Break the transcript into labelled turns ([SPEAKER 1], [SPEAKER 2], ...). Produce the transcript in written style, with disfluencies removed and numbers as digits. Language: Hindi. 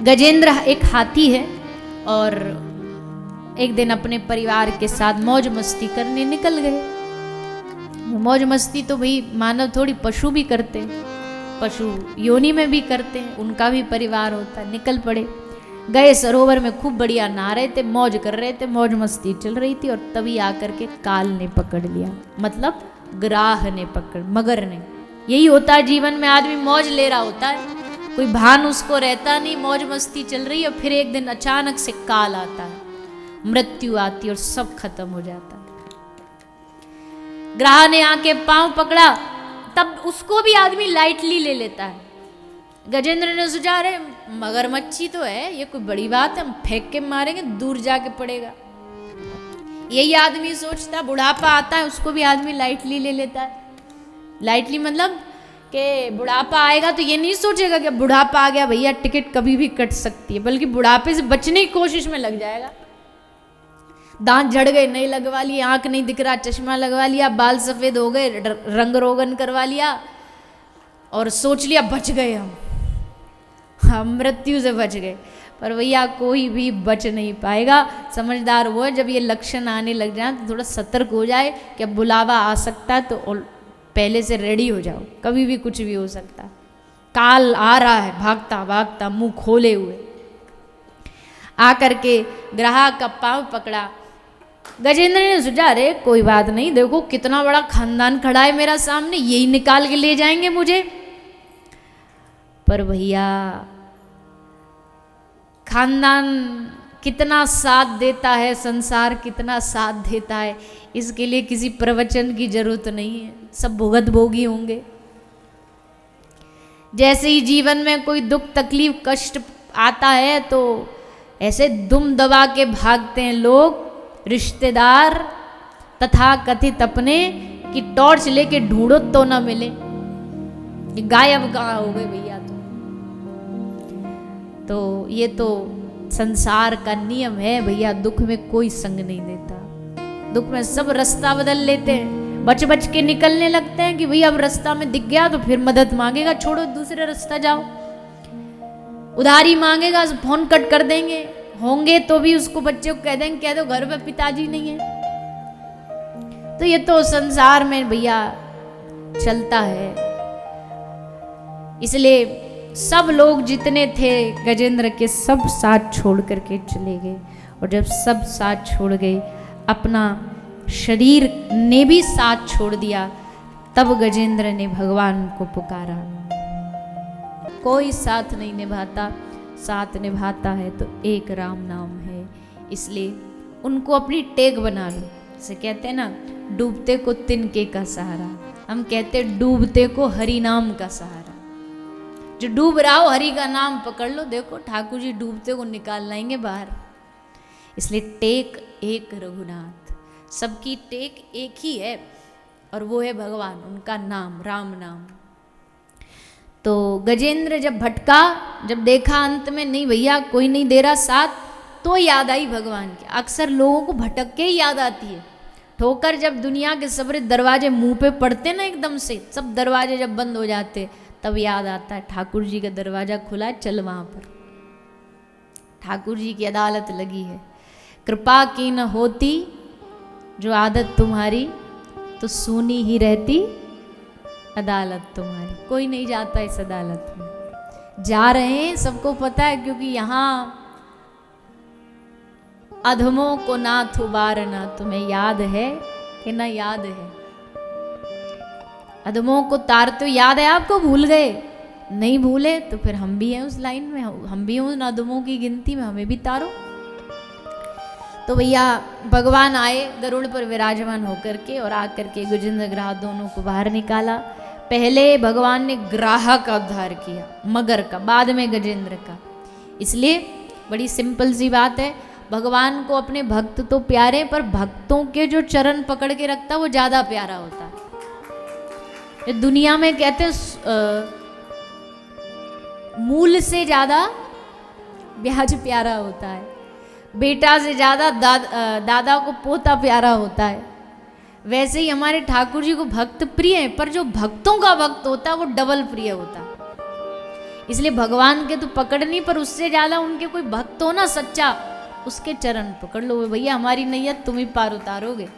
[SPEAKER 1] गजेंद्र एक हाथी है और एक दिन अपने परिवार के साथ मौज मस्ती करने निकल गए। मौज मस्ती तो भाई मानव थोड़ी पशु भी करते हैं, पशु योनि में भी करते हैं, उनका भी परिवार होता है। निकल पड़े, गए सरोवर में खूब बढ़िया नहा रहे थे, मौज कर रहे थे, मौज मस्ती चल रही थी। और तभी आकर के काल ने पकड़ लिया, मतलब ग्राह ने पकड़, मगर ने। यही होता है जीवन में, आदमी मौज ले रहा होता है, कोई भान उसको रहता नहीं, मौज मस्ती चल रही है। फिर एक दिन अचानक से काल आता है, मृत्यु आती है और सब खत्म हो जाता है। ग्राह ने आके पांव पकड़ा, तब उसको भी आदमी लाइटली ले लेता है। गजेंद्र ने सोचा अरे मगरमच्छी तो है, ये कोई बड़ी बात है, हम फेंक के मारेंगे, दूर जाके पड़ेगा। यही आदमी सोचता, बुढ़ापा आता है उसको भी आदमी लाइटली ले लेता है। लाइटली मतलब कि बुढ़ापा आएगा तो ये नहीं सोचेगा कि बुढ़ापा आ गया भैया टिकट कभी भी कट सकती है, बल्कि बुढ़ापे से बचने की कोशिश में लग जाएगा। दांत झड़ गए नहीं लगवा लिए, आंख नहीं दिख रहा चश्मा लगवा लिया, बाल सफेद हो गए रंग रोगन करवा लिया और सोच लिया बच गए हम मृत्यु से बच गए। पर भैया कोई भी बच नहीं पाएगा। समझदार वो है जब ये लक्षण आने लग जाए तो थोड़ा सतर्क हो जाए कि अब बुलावा आ सकता है, तो पहले से रेडी हो जाओ, कभी भी कुछ भी हो सकता है। काल आ रहा है भागता भागता मुंह खोले हुए, आकर के ग्राह का पांव पकड़ा। गजेंद्र ने सोचा अरे कोई बात नहीं, देखो कितना बड़ा खानदान खड़ा है मेरा सामने, यही निकाल के ले जाएंगे मुझे। पर भैया खानदान कितना साथ देता है, संसार कितना साथ देता है, इसके लिए किसी प्रवचन की जरूरत नहीं है, सब भुगत भोगी होंगे। जैसे ही जीवन में कोई दुख तकलीफ कष्ट आता है तो ऐसे दुम दबा के भागते हैं लोग, रिश्तेदार तथा कथित अपने कि टॉर्च लेके ढूंढो तो ना मिले, गायब कहाँ हो गए भैया। तो ये तो संसार का नियम है भैया, दुख में कोई संग नहीं देता, दुख में सब रास्ता बदल लेते हैं, बच बच के निकलने लगते हैं कि भैया अब रास्ता में दिख गया तो फिर मदद मांगेगा, छोड़ो दूसरे रास्ता जाओ, उधारी मांगेगा फोन कट कर देंगे, होंगे तो भी उसको बच्चे को कह देंगे कह दो घर पे पिताजी नहीं है। तो ये तो संसार में भैया चलता है। इसलिए सब लोग जितने थे गजेंद्र के सब साथ छोड़ करके चले गए। और जब सब साथ छोड़ गए, अपना शरीर ने भी साथ छोड़ दिया, तब गजेंद्र ने भगवान को पुकारा। कोई साथ नहीं निभाता, साथ निभाता है तो एक राम नाम है। इसलिए उनको अपनी टेक बना लो। जैसे कहते हैं ना, डूबते को तिनके का सहारा, हम कहते डूबते को हरि नाम का सहारा। जो डूब रहा हो हरि का नाम पकड़ लो, देखो ठाकुर जी डूबते को निकाल लाएंगे बाहर। इसलिए टेक एक रघुनाथ, सबकी टेक एक ही है और वो है भगवान, उनका नाम राम नाम। तो गजेंद्र जब भटका, जब देखा अंत में नहीं भैया कोई नहीं दे रहा साथ, तो याद आई भगवान की। अक्सर लोगों को भटक के ही याद आती है, ठोकर जब दुनिया के सबरे दरवाजे मुंह पे पड़ते ना, एकदम से सब दरवाजे जब बंद हो जाते, तब याद आता है ठाकुर जी का दरवाजा खुला है, चल वहां पर, ठाकुर जी की अदालत लगी है। कृपा की न होती जो आदत तुम्हारी, तो सुनी ही रहती अदालत तुम्हारी। कोई नहीं जाता इस अदालत में, जा रहे हैं सबको पता है, क्योंकि यहाँ अधमों को नाथ उबारना, तुम्हें याद है कि ना याद है। अधमों को तारते हो, याद है आपको, भूल गए? नहीं भूले तो फिर हम भी हैं उस लाइन में, हम भी हैं उन अधमों की गिनती में, हमें भी तारो। तो भैया भगवान आए गरुड़ पर विराजमान होकर के, और आकर के गजेंद्र ग्राह दोनों को बाहर निकाला। पहले भगवान ने ग्राह का उद्धार किया, मगर का, बाद में गजेंद्र का। इसलिए बड़ी सिंपल सी बात है, भगवान को अपने भक्त तो प्यारे, पर भक्तों के जो चरण पकड़ के रखता वो ज्यादा प्यारा होता है। दुनिया में कहते हैं मूल से ज्यादा ब्याज प्यारा होता है, बेटा से ज्यादा दादा को पोता प्यारा होता है। वैसे ही हमारे ठाकुर जी को भक्त प्रिय है, पर जो भक्तों का भक्त होता है वो डबल प्रिय होता है। इसलिए भगवान के तो पकड़ नहीं, पर उससे ज़्यादा उनके कोई भक्त हो ना सच्चा, उसके चरण पकड़ लो भैया, हमारी नैयत तुम ही पार उतारोगे।